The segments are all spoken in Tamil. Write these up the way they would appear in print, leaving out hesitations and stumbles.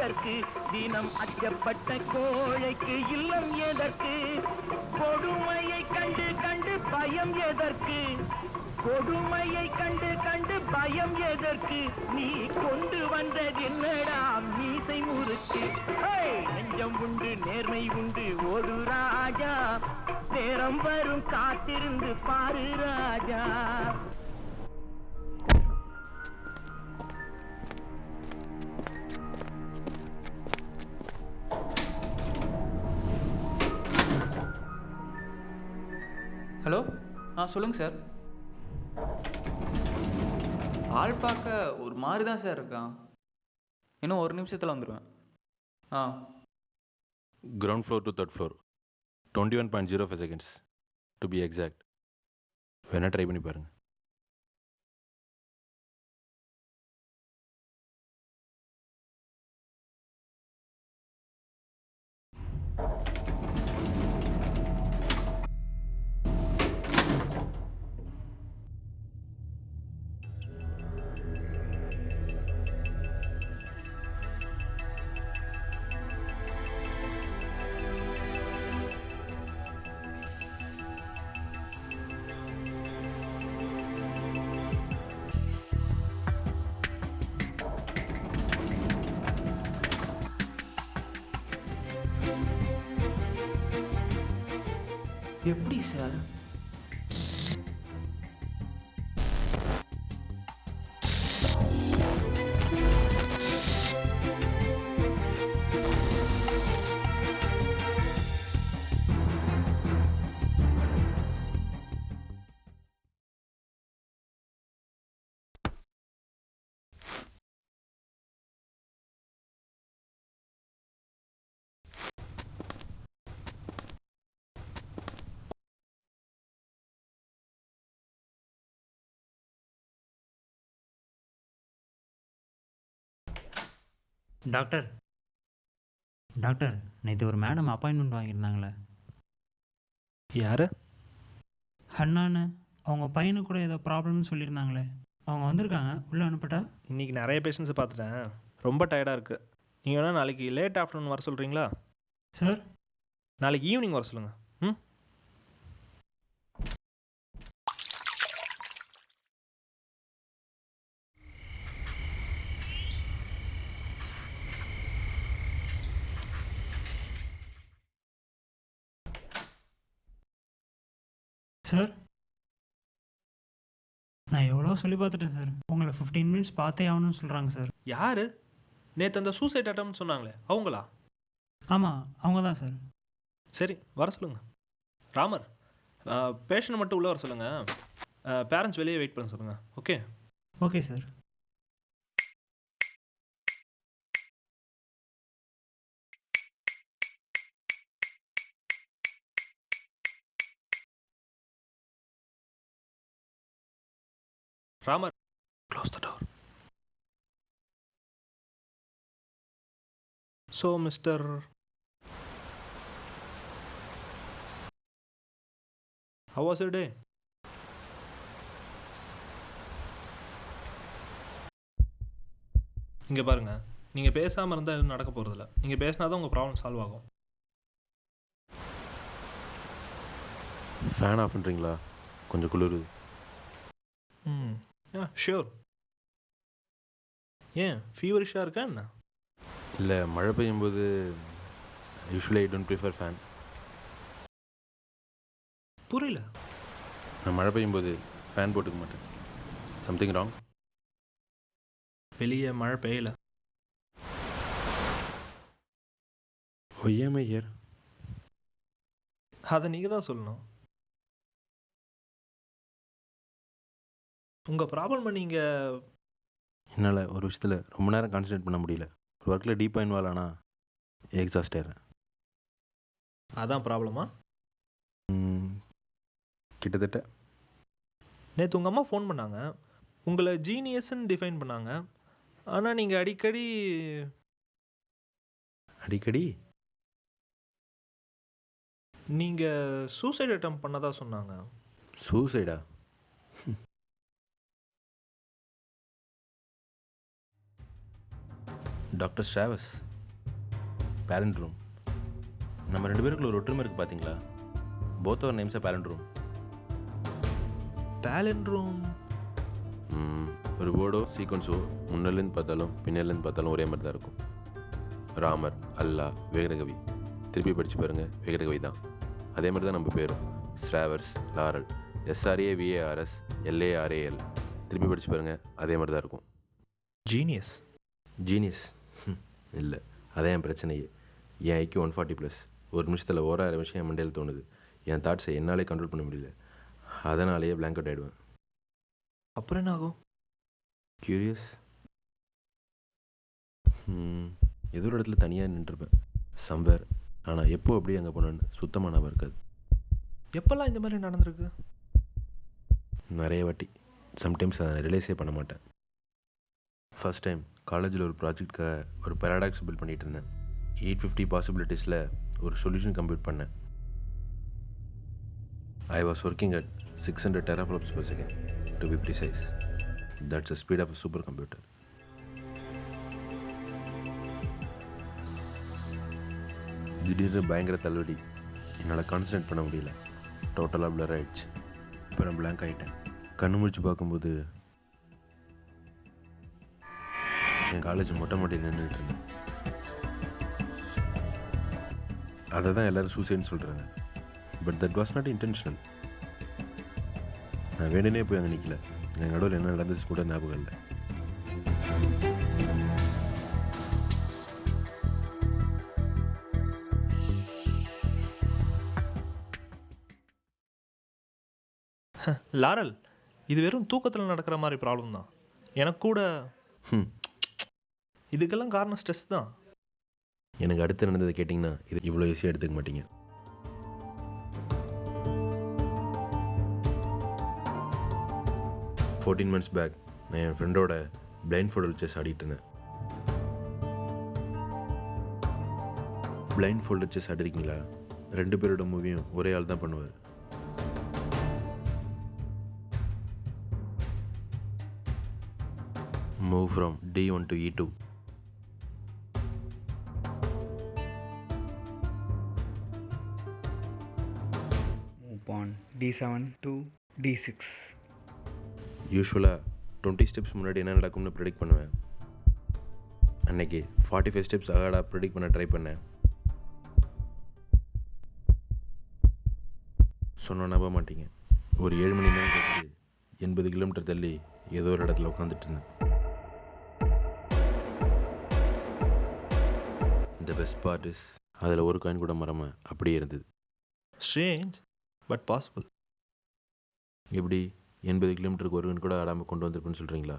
எதற்கு தினம் அச்சப்பட்ட கோழைக்கு இல்லம் எதற்கு கொடுமையை கண்டு கண்டு பயம் எதற்கு கொடுமையை கண்டு கண்டு பயம் எதற்கு நீ கொண்டு வந்தது என்னடா மீசை முறுக்கு நெஞ்சம் உண்டு நேர்மை உண்டு ஒரு ராஜா நேரம் வரும் காத்திருந்து பாரு ராஜா. ஹலோ சொல்லுங்கள் சார். ஆள் பார்க்க ஒரு மாதிரி தான் சார் இருக்கான். இன்னும் ஒரு நிமிஷத்தில் வந்துடுவேன். Ground floor to third floor, 21.05 seconds to be exact. வேணா ட்ரை பண்ணி பாருங்க. எப்படி சார்? டாக்டர் டாக்டர் நேற்று ஒரு மேடம் அப்பாயின்மெண்ட் வாங்கியிருந்தாங்களே. யார்? ஹன்னான்னு. அவங்க பையனுக்கு கூட ஏதோ ப்ராப்ளம்னு சொல்லியிருந்தாங்களே. அவங்க வந்திருக்காங்க. உள்ளே அனுப்பட்டா? இன்றைக்கி நிறைய பேஷண்ட்ஸை பார்த்துட்டேன், ரொம்ப டயர்டாக இருக்குது. நீங்கள் வேணால் நாளைக்கு லேட் ஆஃப்டர்நூன் வர சொல்கிறீங்களா? சார் நாளைக்கு ஈவினிங் வர சொல்லுங்கள். ம். சார் நான் எவ்வளோ சொல்லி பார்த்துட்டேன் சார். உங்களை 15 மினிட்ஸ் பார்த்தே ஆகணும்னு சொல்கிறாங்க சார். யார்? நேற்று அந்த சூசைட் அட்டம்னு சொன்னாங்களே, அவங்களா? ஆமாம் அவங்க தான் சார். சரி, வர சொல்லுங்கள். ராமர், பேஷண்ட் மட்டும் உள்ளே வர சொல்லுங்கள். பேரண்ட்ஸ் வெளியே வெயிட் பண்ண சொல்லுங்கள். Okay? Okay sir. Ramar, close the door. So, Mr. How was your day? இங்கே பாருங்க, நீங்கள் பேசாமல் இருந்தால் எதுவும் நடக்க போகிறதில்ல. நீங்கள் பேசினா தான் உங்கள் ப்ராப்ளம் சால்வ் ஆகும். ஃபேன் ஆஃப் பண்ணுறீங்களா? கொஞ்சம் குளிருது. ஷியோர். ஏன் ஃபீவரிஷாக இருக்கா என்ன? இல்லை, மழை பெய்யும்போது usually I don't prefer fan. புரியல. நான் மழை பெய்யும்போது ஃபேன் போட்டுக்க மாட்டேன். Something wrong? வெளியே மழை பெய்யல. ஒய்யாமை ஹியர். அதை நீங்கள் தான் சொல்லணும். உங்கள் ப்ராப்ளம் நீங்கள் என்னால் ஒரு விஷயத்தில் ரொம்ப நேரம் கான்சன்ட்ரேட் பண்ண முடியல. ஒரு ஒர்க்கில் டீப்பாக இன்வால்வ் ஆனால் எக்ஸாஸ்ட் ஆகிறேன். அதான் ப்ராப்ளமா? கிட்டத்தட்ட. நேற்று உங்கள் அம்மா ஃபோன் பண்ணாங்க, உங்களை ஜீனியஸ்ன்னு டிஃபைன் பண்ணாங்க. ஆனால் நீங்கள் அடிக்கடி நீங்கள் சூசைட் அட்டம் பண்ணதா சொன்னாங்க. சூசைடா? Doctor Strauss, palindrome. நம்ம ரெண்டு பேருக்குள்ள ஒரு ஒற்றுமை இருக்குது பார்த்தீங்களா? Both our names palindrome. Palindrome. ஒரு வேர்டோ சீக்வன்ஸோ முன்னிலேருந்து பார்த்தாலும் பின்னிலேருந்து பார்த்தாலும் ஒரே மாதிரி தான் இருக்கும். ராமர், அல்லா, விகடகவி. திருப்பி படித்து பாருங்கள், விகடகவி தான். அதே மாதிரி தான் நம்ம பேரும். ஸ்ராவர்ஸ், லாரல், SRAVARS LARAL. திருப்பி படித்து பாருங்கள், அதே மாதிரி தான் இருக்கும். ஜீனியஸ். ஜீனியஸ் இல்லை, அதான் என் பிரச்சனையே. என் ஐக்கு 140+. ஒரு நிமிஷத்தில் 1000 விஷயம் என் மண்டையில் தோணுது. என் தாட்ஸை என்னாலே கண்ட்ரோல் பண்ண முடியல. அதனாலேயே blank out ஆகிடுவேன். அப்புறம் என்ன ஆகும்? க்யூரியஸ். ஏதோ ஒரு இடத்துல தனியாக நின்றுருப்பேன் சம்பேர். ஆனால் எப்போ அப்படியே அங்கே போனேன்னு சுத்தமாக ஞாபகம் இருக்காது. எப்பெல்லாம் இந்த மாதிரி நடந்திருக்கு? நிறைய வாட்டி. சம்டைம்ஸ் அதை ரிலைஸே பண்ண மாட்டேன். ஃபர்ஸ்ட் டைம் காலேஜில் ஒரு ப்ராஜெக்ட்காக ஒரு பேராடாக்ஸ் பில்ட் பண்ணிகிட்டு இருந்தேன். 850 பாசிபிலிட்டிஸில் ஒரு சொல்யூஷன் கம்ப்ளீட் பண்ணேன். I was working at 600 teraflops per second, to be precise. That's the speed of a supercomputer. திடீர்னு பயங்கர தள்ளுவடி. என்னால் கான்சன்ட்ரேட் பண்ண முடியல. டோட்டலாக பிளர் ஆகிடுச்சு. இப்போ நான் blank ஆகிட்டேன். கண்ணு முடிச்சு பார்க்கும்போது என் காலேஜ் மொட்டை மாட்டியில் நின்றுட்டு இருந்தேன். அதை தான் எல்லோரும் சூசைட்னு சொல்கிறாங்க. But that was not intentional. நான் வேணுனே போய் அங்கே நிற்கல. என் நடுவில் என்ன நடந்துச்சு கூட ஞாபகம் இல்லை. லாரல், இது வெறும் தூக்கத்தில் நடக்கிற மாதிரி ப்ராப்ளம் தான். எனக்கு கூட இதுக்கெல்லாம் காரணம் ஸ்ட்ரெஸ் தான். எனக்கு அடுத்து நடந்ததை கேட்டிங்கன்னா இது இவ்வளோ ஈஸியாக எடுத்துக்க மாட்டீங்க. $14 months பேக் நான் என் ஃப்ரெண்டோட பிளைண்ட் ஃபோல்டர் செஸ் ஆடிட்டு இருந்தேன். Blind folder chess ஆடிருக்கீங்களா? 2 பேரோட மூவியும் ஒரே ஆள் தான் பண்ணுவார். Move from D1 to E2. Move on D7 to D6. யூஸ்வலாக 20 ஸ்டெப்ஸ் முன்னாடி என்ன நடக்கும்னு ப்ரெடிக்ட் பண்ணுவேன். அன்னைக்கு 45 ஸ்டெப்ஸ் அகாடா ப்ரெடிக்ட் பண்ண ட்ரை பண்ணேன். சொன்ன நம்ப மாட்டீங்க, ஒரு 7 மணி நேரம் கழிச்சு 80 கிலோமீட்டர் தள்ளி ஏதோ ஒரு இடத்துல உட்காந்துட்டு இருந்தேன். இந்த பெஸ்ட் பார்ட் இஸ் அதில் ஒரு காயின் கூட மறம அப்படியே இருந்தது. Strange but possible. எப்படி 80 கிலோமீட்டருக்கு ஒரு காயின் கூட ஆடாமல் கொண்டு வந்திருக்குன்னு சொல்கிறீங்களா?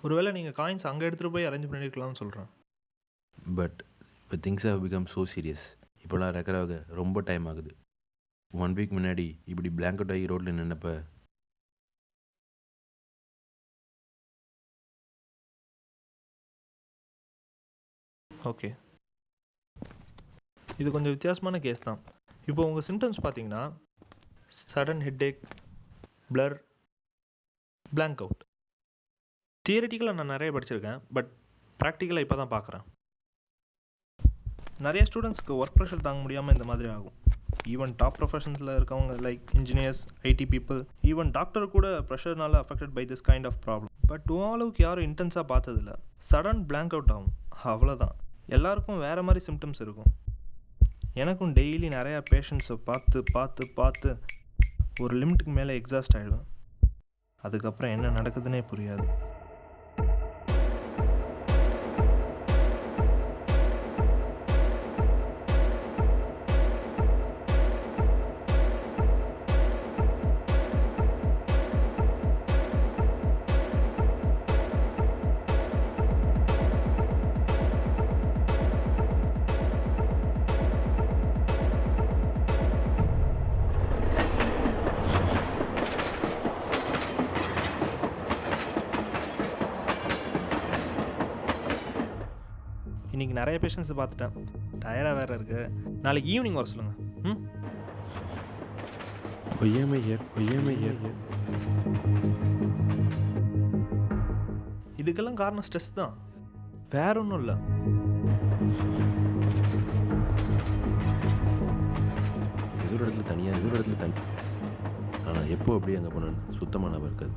ஒருவேளை நீங்கள் காயின்ஸ் அங்கே எடுத்துகிட்டு போய் அரேஞ்ச் பண்ணியிருக்கலாம்னு சொல்கிறேன். பட் இப்போ things have become so serious. இப்போலாம் ரெக்கவர் ஆக ரொம்ப டைம் ஆகுது. 1 வீக் முன்னாடி இப்படி blank out ஆகி ரோட்டில் நின்னப்ப ஓகே, இது கொஞ்சம் வித்தியாசமான கேஸ் தான். இப்போ உங்கள் சிம்டம்ஸ் பார்த்தீங்கன்னா sudden headache, blur, blank out. தியரிட்டிக்கலாக நான் நிறைய படிச்சிருக்கேன், பட் ப்ராக்டிக்கலாக இப்போ தான் பார்க்குறேன். நிறைய ஸ்டூடெண்ட்ஸ்க்கு ஒர்க் ப்ரெஷர் தாங்க முடியாமல் இந்த மாதிரி ஆகும். ஈவன் டாப் ப்ரொஃபஷன்ஸில் இருக்கவங்க like engineers, IT people, even doctor கூட ப்ரெஷர்னால affected by this kind of problem. But ஓரளவுக்கு யாரும் இன்டென்ஸாக பார்த்ததில்ல. சடன் blank அவுட் ஆகும், அவ்வளோதான். எல்லாருக்கும் வேறு மாதிரி சிம்டம்ஸ் இருக்கும். எனக்கும் டெய்லி நிறையா பேஷண்ட்ஸை பார்த்து பார்த்து பார்த்து ஒரு லிமிட்டுக்கு மேலே எக்ஸாஸ்ட் ஆகிடுவேன். அதுக்கப்புறம் என்ன நடக்குதுன்னே புரியாது. இன்றைக்கி நிறைய பேஷண்ட்ஸை பார்த்துட்டேன், டயர்டாக வேறு இருக்குது. நாளைக்கு ஈவினிங் வர சொல்லுங்கள். இதுக்கெல்லாம் காரணம் ஸ்ட்ரெஸ் தான், வேற ஒன்றும் இல்லை. ஏதோ ஒரு இடத்துல தனியாக ஏதோ ஒரு இடத்துல தனி ஆனால் எப்போ அப்படியே அங்கே போனேன்னு சுத்தமாக ஞாபகம் இருக்காது.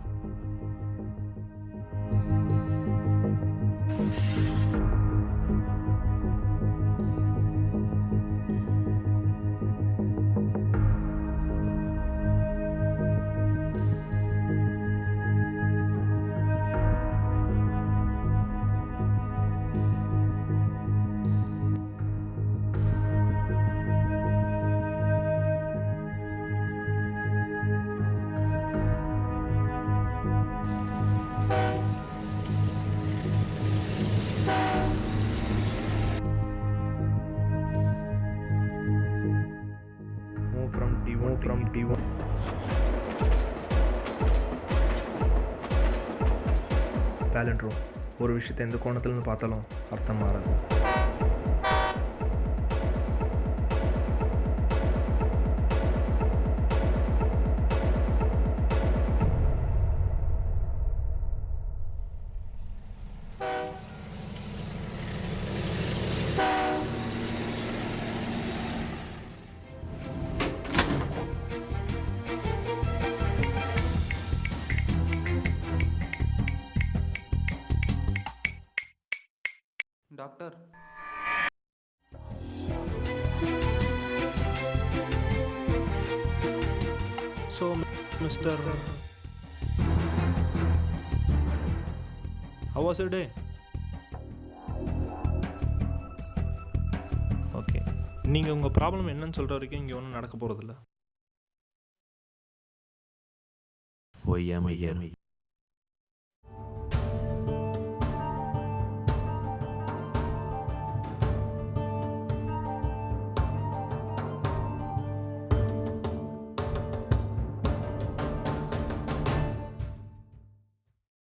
Move from D1. Palindrome. ஒரு விஷயத்தை எந்த கோணத்துலேருந்து பார்த்தாலும் அர்த்தம் மாறாது. Doctor, So, Mr. How was your day? Okay, நீங்கள் உங்கள் ப்ராப்ளம் என்னன்னு சொல்கிற வரைக்கும் இங்கே ஒன்றும் நடக்க போகிறதில்ல. ஒய்யாமை